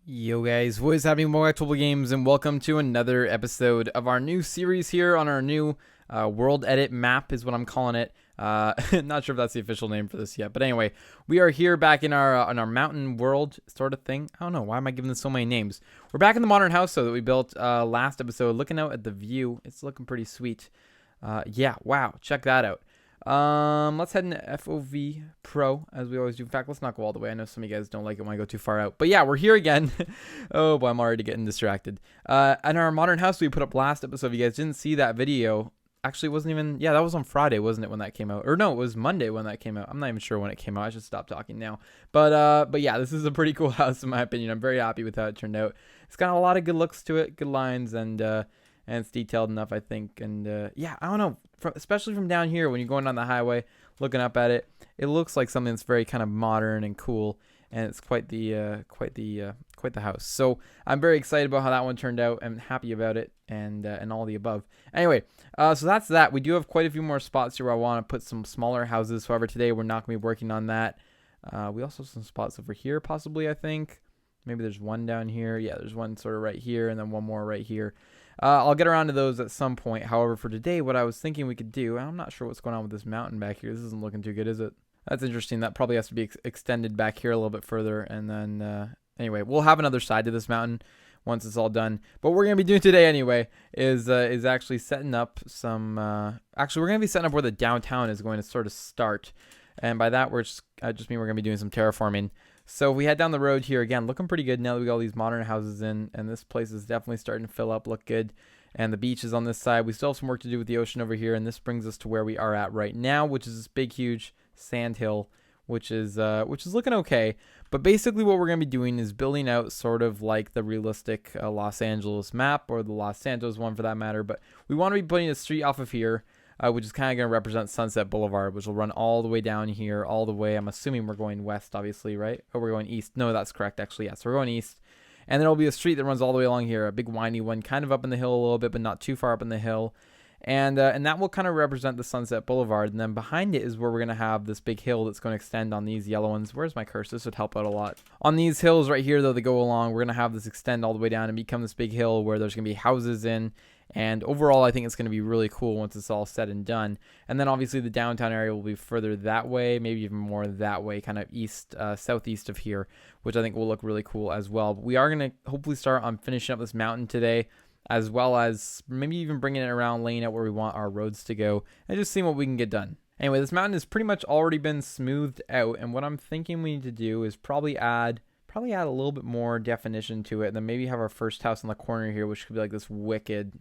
Yo guys, what is happening? Welcome back to Mobile Games and welcome to another episode of our new series here on our new World Edit map is what I'm calling it. Not sure if that's the official name for this yet, but anyway, we are here back in our mountain world sort of thing. I don't know, why am I giving this so many names? We're back in the modern house though that we built last episode, looking out at the view. It's looking pretty sweet. Yeah, wow, check that out. Let's head into FOV Pro as we always do. In fact, let's not go all the way. I know some of you guys don't like it when I go too far out, but yeah, we're here again. Oh boy, I'm already getting distracted. And our modern house we put up last episode. If you guys didn't see that video, actually, it wasn't even. Yeah, that was on Friday, wasn't it? When that came out, or no, it was Monday when that came out. I'm not even sure when it came out. I should stop talking now. But yeah, this is a pretty cool house in my opinion. I'm very happy with how it turned out. It's got a lot of good looks to it, good lines, and it's detailed enough, I think. And yeah, I don't know, especially from down here when you're going down the highway, looking up at it, it looks like something that's very kind of modern and cool, and it's quite the house. So I'm very excited about how that one turned out. I'm happy about it, and all the above. Anyway, so that's that. We do have quite a few more spots here where I want to put some smaller houses. However, today we're not going to be working on that. We also have some spots over here, possibly. I think maybe there's one down here. Yeah, there's one sort of right here, and then one more right here. I'll get around to those at some point. However, for today, what I was thinking we could do, and I'm not sure what's going on with this mountain back here. This isn't looking too good, is it? That's interesting. That probably has to be extended back here a little bit further. And then, anyway, we'll have another side to this mountain once it's all done. But what we're going to be doing today anyway is actually setting up some... actually, we're going to be setting up where the downtown is going to sort of start. And by that, I just mean we're going to be doing some terraforming. So if we head down the road here, again, looking pretty good now that we got all these modern houses in, and this place is definitely starting to fill up, look good. And the beach is on this side. We still have some work to do with the ocean over here, and this brings us to where we are at right now, which is this big, huge sand hill, which is looking okay. But basically what we're going to be doing is building out sort of like the realistic Los Angeles map, or the Los Santos one for that matter. But we want to be putting a street off of here, which is kind of going to represent Sunset Boulevard, which will run all the way down here, all the way. I'm assuming we're going west, obviously, right? Oh, we're going east. No, that's correct, actually. Yeah, so we're going east. And there will be a street that runs all the way along here, a big windy one, kind of up in the hill a little bit, but not too far up in the hill. And that will kind of represent the Sunset Boulevard. And then behind it is where we're going to have this big hill that's going to extend on these yellow ones. Where's my cursor? This would help out a lot. On these hills right here, though, that go along, we're going to have this extend all the way down and become this big hill where there's going to be houses in. And overall, I think it's going to be really cool once it's all said and done. And then obviously the downtown area will be further that way, maybe even more that way, kind of east, southeast of here, which I think will look really cool as well. But we are going to hopefully start on finishing up this mountain today, as well as maybe even bringing it around, laying out where we want our roads to go, and just seeing what we can get done. Anyway, this mountain has pretty much already been smoothed out, and what I'm thinking we need to do is probably add a little bit more definition to it, and then maybe have our first house on the corner here, which could be like this wicked,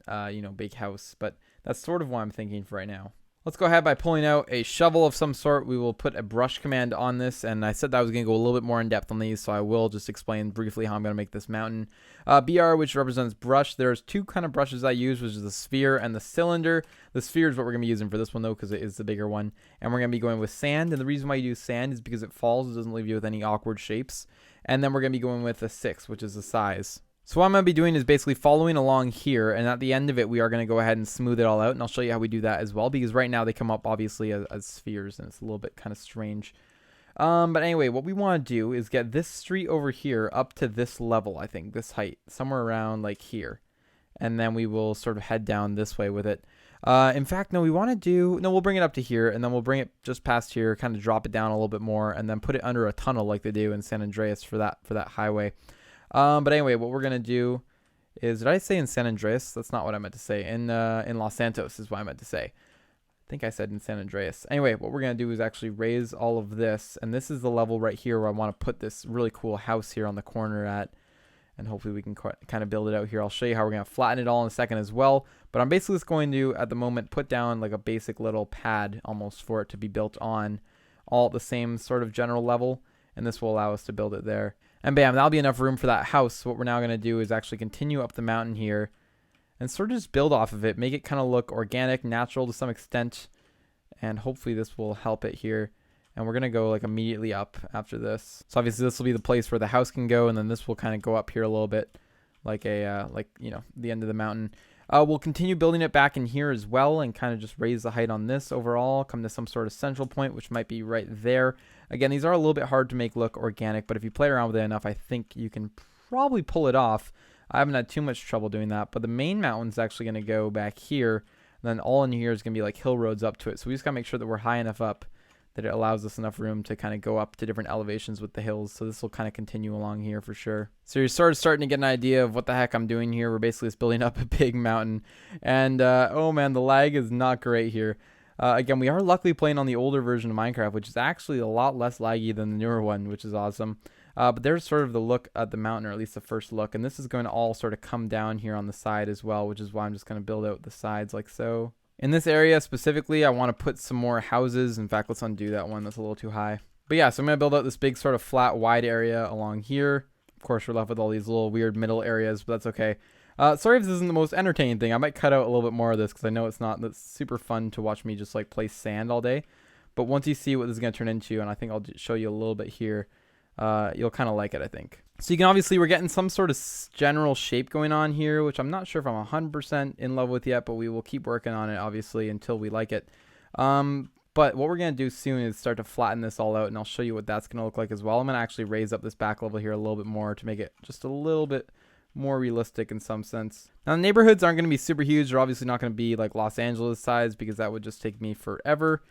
big house. But that's sort of what I'm thinking for right now. Let's go ahead by pulling out a shovel of some sort. We will put a brush command on this, and I said that I was going to go a little bit more in depth on these, so I will just explain briefly how I'm going to make this mountain. BR, which represents brush. There's two kind of brushes I use, which is the sphere and the cylinder. The sphere is what we're going to be using for this one, though, because it is the bigger one. And we're going to be going with sand, and the reason why you use sand is because it falls. It doesn't leave you with any awkward shapes. And then we're going to be going with a 6, which is the size. So what I'm going to be doing is basically following along here, and at the end of it, we are going to go ahead and smooth it all out, and I'll show you how we do that as well, because right now they come up, obviously, as spheres, and it's a little bit kind of strange. But anyway, what we want to do is get this street over here up to this level, I think, this height, somewhere around, like, here. And then we will sort of head down this way with it. In fact, no, we'll bring it up to here, and then we'll bring it just past here, kind of drop it down a little bit more, and then put it under a tunnel like they do in San Andreas for that highway. But anyway, what we're going to do is, did I say in San Andreas? That's not what I meant to say. In Los Santos is what I meant to say. I think I said in San Andreas. Anyway, what we're going to do is actually raise all of this, and this is the level right here where I want to put this really cool house here on the corner at. And hopefully we can kind of build it out here. I'll show you how we're going to flatten it all in a second as well. But I'm basically just going to, at the moment, put down like a basic little pad almost for it to be built on, all at the same sort of general level. And this will allow us to build it there. And bam, that'll be enough room for that house. So what we're now going to do is actually continue up the mountain here and sort of just build off of it. Make it kind of look organic, natural to some extent. And hopefully this will help it here. And we're going to go like immediately up after this. So obviously this will be the place where the house can go. And then this will kind of go up here a little bit like the end of the mountain. We'll continue building it back in here as well and kind of just raise the height on this overall. Come to some sort of central point, which might be right there. Again, these are a little bit hard to make look organic, but if you play around with it enough, I think you can probably pull it off. I haven't had too much trouble doing that, but the main mountain's actually going to go back here. And then all in here is going to be like hill roads up to it. So we just got to make sure that we're high enough up that it allows us enough room to kind of go up to different elevations with the hills. So this will kind of continue along here for sure. So you're sort of starting to get an idea of what the heck I'm doing here. We're basically just building up a big mountain. And oh man, the lag is not great here. Again, we are luckily playing on the older version of Minecraft, which is actually a lot less laggy than the newer one, which is awesome. But there's sort of the look at the mountain, or at least the first look. And this is going to all sort of come down here on the side as well, which is why I'm just going to build out the sides like so. In this area specifically, I want to put some more houses. In fact, let's undo that one. That's a little too high. But yeah, so I'm going to build out this big sort of flat, wide area along here. Of course, we're left with all these little weird middle areas, but that's okay. Sorry if this isn't the most entertaining thing. I might cut out a little bit more of this because I know it's not that's super fun to watch me just like place sand all day. But once you see what this is going to turn into, and I think I'll show you a little bit here, you'll kind of like it, I think. So you can obviously, we're getting some sort of general shape going on here, which I'm not sure if I'm 100% in love with yet, but we will keep working on it, obviously, until we like it. But what we're going to do soon is start to flatten this all out, and I'll show you what that's going to look like as well. I'm going to actually raise up this back level here a little bit more to make it just a little bit more realistic in some sense. Now, the neighborhoods aren't going to be super huge. They're obviously not going to be like Los Angeles size because that would just take me forever.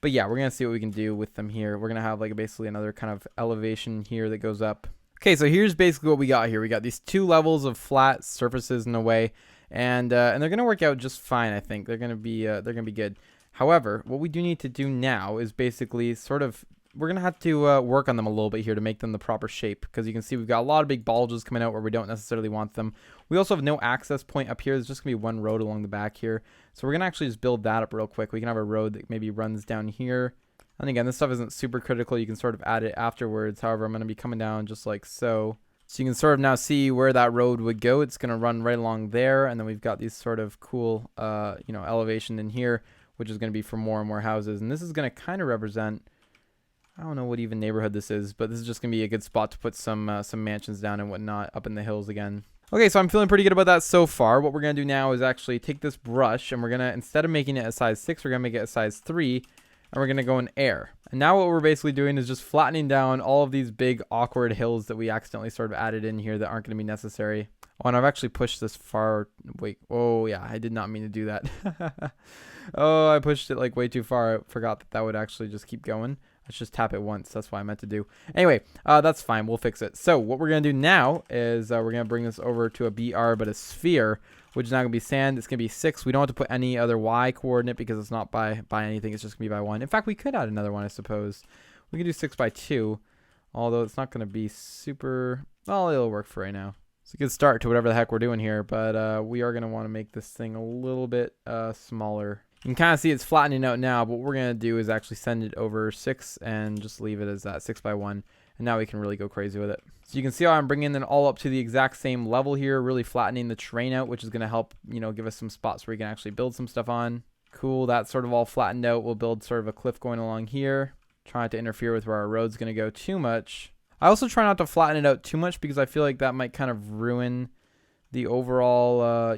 But yeah, we're going to see what we can do with them here. We're going to have like basically another kind of elevation here that goes up. Okay, so here's basically what we got here. We got these two levels of flat surfaces in a way, and they're going to work out just fine, I think. They're going to be good. However, what we do need to do now is basically sort of, we're going to have to work on them a little bit here to make them the proper shape, because you can see we've got a lot of big bulges coming out where we don't necessarily want them. We also have no access point up here. There's just going to be one road along the back here. So we're going to actually just build that up real quick. We can have a road that maybe runs down here. And again, this stuff isn't super critical. You can sort of add it afterwards. However, I'm going to be coming down just like so. So you can sort of now see where that road would go. It's going to run right along there. And then we've got these sort of cool, elevation in here, which is going to be for more and more houses. And this is going to kind of represent, I don't know what even neighborhood this is, but this is just going to be a good spot to put some mansions down and whatnot up in the hills again. Okay, so I'm feeling pretty good about that so far. What we're going to do now is actually take this brush, and we're going to, instead of making it a size 6, we're going to make it a size 3, and we're going to go in air. And now what we're basically doing is just flattening down all of these big awkward hills that we accidentally sort of added in here that aren't going to be necessary. Oh, and I've actually pushed this far. Wait, oh yeah, I did not mean to do that. Oh, I pushed it like way too far. I forgot that that would actually just keep going. Let's just tap it once. That's what I meant to do. Anyway, that's fine. We'll fix it. So what we're going to do now is we're going to bring this over to a BR, but a sphere, which is not going to be sand. It's going to be 6. We don't have to put any other Y coordinate because it's not by anything. It's just going to be by 1. In fact, we could add another one, I suppose. We could do 6 by 2, although it's not going to be super... Well, it'll work for right now. It's a good start to whatever the heck we're doing here, but we are going to want to make this thing a little bit smaller. You can kind of see it's flattening out now, but what we're going to do is actually send it over 6 and just leave it as that 6 by 1. And now we can really go crazy with it. So you can see how I'm bringing it all up to the exact same level here, really flattening the terrain out, which is going to help, give us some spots where we can actually build some stuff on. Cool, that's sort of all flattened out. We'll build sort of a cliff going along here. Try not to interfere with where our road's going to go too much. I also try not to flatten it out too much because I feel like that might kind of ruin the overall,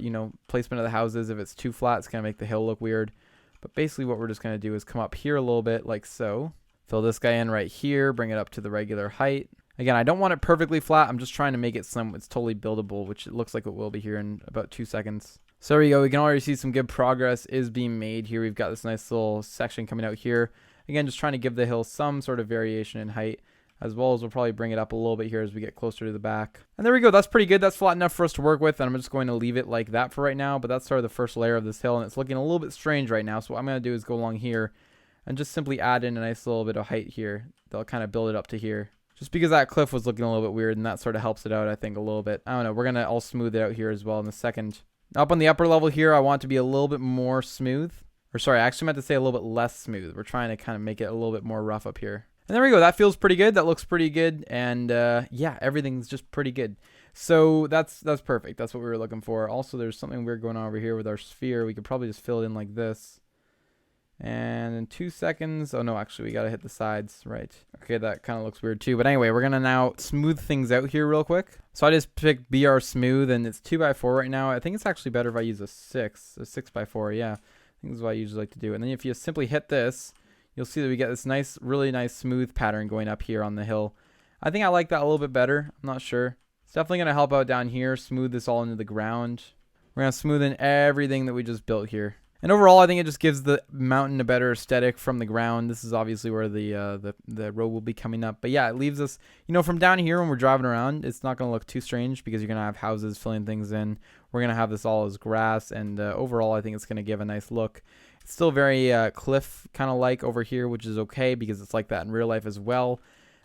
placement of the houses. If it's too flat, it's going to make the hill look weird. But basically what we're just going to do is come up here a little bit like so. Fill this guy in right here, bring it up to the regular height. Again, I don't want it perfectly flat. I'm just trying to make it it's totally buildable, which it looks like it will be here in about 2 seconds. So there we go. We can already see some good progress is being made here. We've got this nice little section coming out here. Again, just trying to give the hill some sort of variation in height, as well as we'll probably bring it up a little bit here as we get closer to the back. And there we go. That's pretty good. That's flat enough for us to work with. And I'm just going to leave it like that for right now. But that's sort of the first layer of this hill. And it's looking a little bit strange right now. So what I'm going to do is go along here and just simply add in a nice little bit of height here. They'll kind of build it up to here. Just because that cliff was looking a little bit weird, and that sort of helps it out, I think, a little bit. I don't know. We're going to all smooth it out here as well in a second. Up on the upper level here, I want it to be a little bit more smooth. Or sorry, I actually meant to say a little bit less smooth. We're trying to kind of make it a little bit more rough up here. And there we go. That feels pretty good. That looks pretty good. And yeah, everything's just pretty good. So that's perfect. That's what we were looking for. Also, there's something weird going on over here with our sphere. We could probably just fill it in like this. And in 2 seconds, oh no, actually we got to hit the sides, right? Okay, that kind of looks weird too. But anyway, we're going to now smooth things out here real quick. So I just picked BR smooth, and it's 2 by 4 right now. I think it's actually better if I use a 6 by 4. Yeah, I think this is what I usually like to do. And then if you simply hit this, you'll see that we get this nice, really nice smooth pattern going up here on the hill. I think I like that a little bit better. I'm not sure. It's definitely going to help out down here, smooth this all into the ground. We're going to smooth in everything that we just built here. And overall, I think it just gives the mountain a better aesthetic from the ground. This is obviously where the road will be coming up. But yeah, it leaves us, from down here when we're driving around, it's not going to look too strange because you're going to have houses filling things in. We're going to have this all as grass. And overall, I think it's going to give a nice look. It's still very cliff kind of like over here, which is okay because it's like that in real life as well.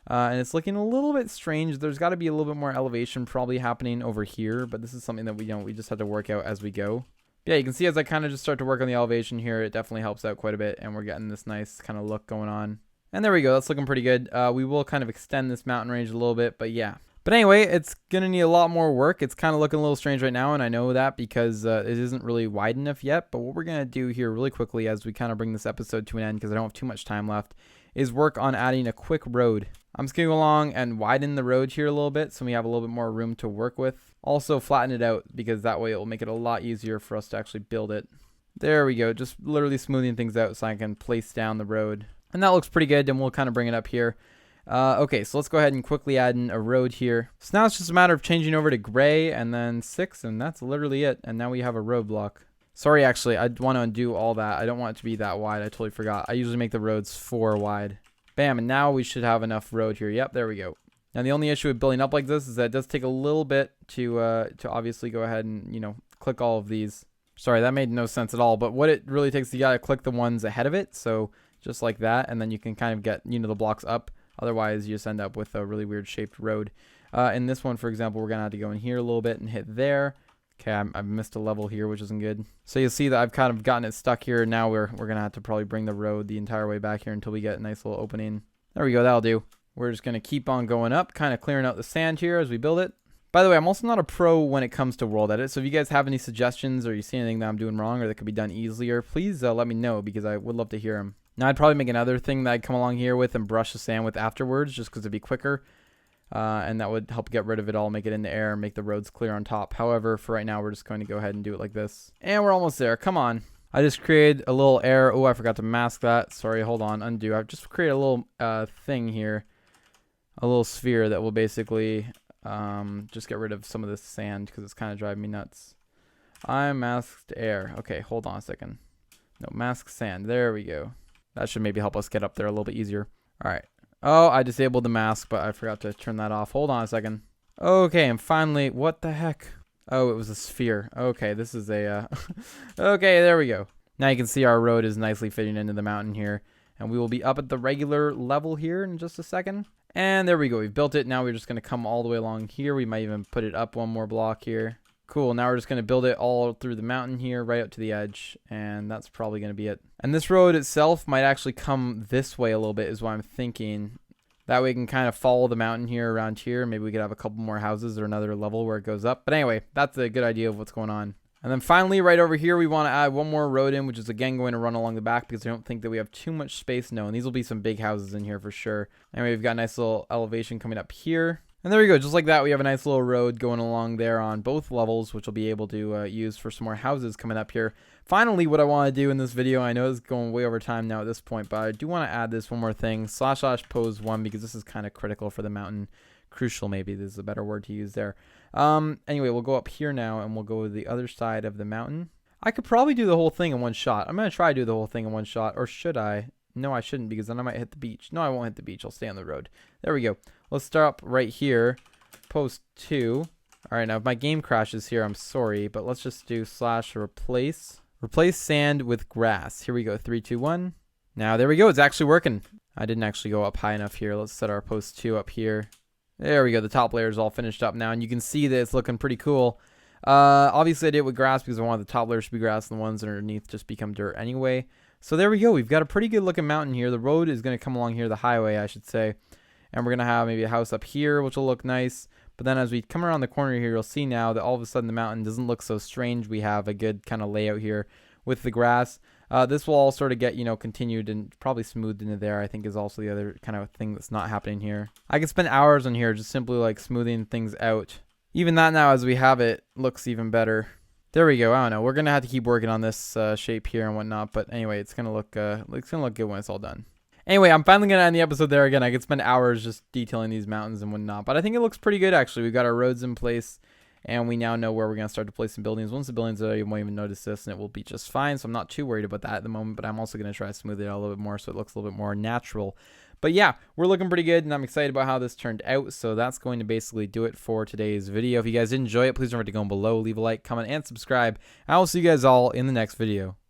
And it's looking a little bit strange. There's got to be a little bit more elevation probably happening over here. But this is something that we just have to work out as we go. Yeah, you can see as I kind of just start to work on the elevation here, it definitely helps out quite a bit, and we're getting this nice kind of look going on. And there we go. That's looking pretty good. We will kind of extend this mountain range a little bit, but yeah. But anyway, it's going to need a lot more work. It's kind of looking a little strange right now, and I know that because it isn't really wide enough yet. But what we're going to do here really quickly as we kind of bring this episode to an end, because I don't have too much time left, is work on adding a quick road. I'm just going to go along and widen the road here a little bit so we have a little bit more room to work with. Also flatten it out because that way it will make it a lot easier for us to actually build it. There we go. Just literally smoothing things out so I can place down the road. And that looks pretty good, and we'll kind of bring it up here. Okay, so let's go ahead and quickly add in a road here. So now it's just a matter of changing over to gray and then 6, and that's literally it. And now we have a roadblock. Sorry, actually, I want to undo all that. I don't want it to be that wide. I totally forgot. I usually make the roads 4 wide. Bam, and now we should have enough road here. Yep, there we go. Now, the only issue with building up like this is that it does take a little bit to obviously go ahead and, click all of these. Sorry, that made no sense at all. But what it really takes, you got to click the ones ahead of it. So just like that. And then you can kind of get, the blocks up. Otherwise, you just end up with a really weird shaped road. In this one, for example, we're going to have to go in here a little bit and hit there. Okay, I've missed a level here, which isn't good. So you'll see that I've kind of gotten it stuck here. Now we're going to have to probably bring the road the entire way back here until we get a nice little opening. There we go. That'll do. We're just going to keep on going up, kind of clearing out the sand here as we build it. By the way, I'm also not a pro when it comes to world edit. So if you guys have any suggestions or you see anything that I'm doing wrong or that could be done easier, please let me know because I would love to hear them. Now, I'd probably make another thing that I'd come along here with and brush the sand with afterwards just because it'd be quicker. And that would help get rid of it all, make it in the air, and make the roads clear on top. However, for right now, we're just going to go ahead and do it like this. And we're almost there. Come on. I just created a little error. Oh, I forgot to mask that. Sorry, hold on. Undo. I've just created a little thing here. A little sphere that will basically just get rid of some of this sand because it's kind of driving me nuts. I masked air. Okay, hold on a second. No, mask sand. There we go. That should maybe help us get up there a little bit easier. All right. Oh, I disabled the mask, but I forgot to turn that off. Hold on a second. Okay, and finally, what the heck? Oh, it was a sphere. Okay, this is a... okay, there we go. Now you can see our road is nicely fitting into the mountain here. And we will be up at the regular level here in just a second. And there we go. We've built it. Now we're just going to come all the way along here. We might even put it up one more block here. Cool. Now we're just going to build it all through the mountain here, right up to the edge. And that's probably going to be it. And this road itself might actually come this way a little bit is what I'm thinking. That way we can kind of follow the mountain here around here. Maybe we could have a couple more houses or another level where it goes up. But anyway, that's a good idea of what's going on. And then finally, right over here, we want to add one more road in, which is again going to run along the back because I don't think that we have too much space. No, and these will be some big houses in here for sure. Anyway, we've got a nice little elevation coming up here. And there we go. Just like that, we have a nice little road going along there on both levels, which we'll be able to use for some more houses coming up here. Finally, what I want to do in this video, I know it's going way over time now at this point, but I do want to add this one more thing, //pose1, because this is kind of critical for the mountain. Crucial, maybe. This is a better word to use there. Anyway, we'll go up here now, and we'll go to the other side of the mountain. I could probably do the whole thing in one shot. I'm going to try to do the whole thing in one shot, or should I? No, I shouldn't, because then I might hit the beach. No, I won't hit the beach. I'll stay on the road. There we go. Let's start up right here. Post 2. All right, now if my game crashes here, I'm sorry, but let's just do /replace. Replace sand with grass. Here we go. 3, 2, 1. Now, there we go. It's actually working. I didn't actually go up high enough here. Let's set our post 2 up here. There we go. The top layer is all finished up now, and you can see that it's looking pretty cool. Obviously, I did it with grass because I wanted the top layers to be grass and the ones underneath just become dirt anyway. So there we go. We've got a pretty good looking mountain here. The road is going to come along here, the highway, I should say. And we're going to have maybe a house up here, which will look nice. But then as we come around the corner here, you'll see now that all of a sudden the mountain doesn't look so strange. We have a good kind of layout here with the grass. This will all sort of get, continued and probably smoothed into there, I think is also the other kind of thing that's not happening here. I could spend hours on here just simply like smoothing things out. Even that now as we have it looks even better. There we go. I don't know. We're going to have to keep working on this shape here and whatnot. But anyway, it's going to look good when it's all done. Anyway, I'm finally going to end the episode there. Again, I could spend hours just detailing these mountains and whatnot, but I think it looks pretty good, actually. We've got our roads in place, and we now know where we're going to start to place some buildings. Once the buildings are, you won't even notice this, and it will be just fine, so I'm not too worried about that at the moment, but I'm also going to try to smooth it out a little bit more so it looks a little bit more natural. But yeah, we're looking pretty good, and I'm excited about how this turned out, so that's going to basically do it for today's video. If you guys did enjoy it, please don't forget to go below, leave a like, comment, and subscribe. I will see you guys all in the next video.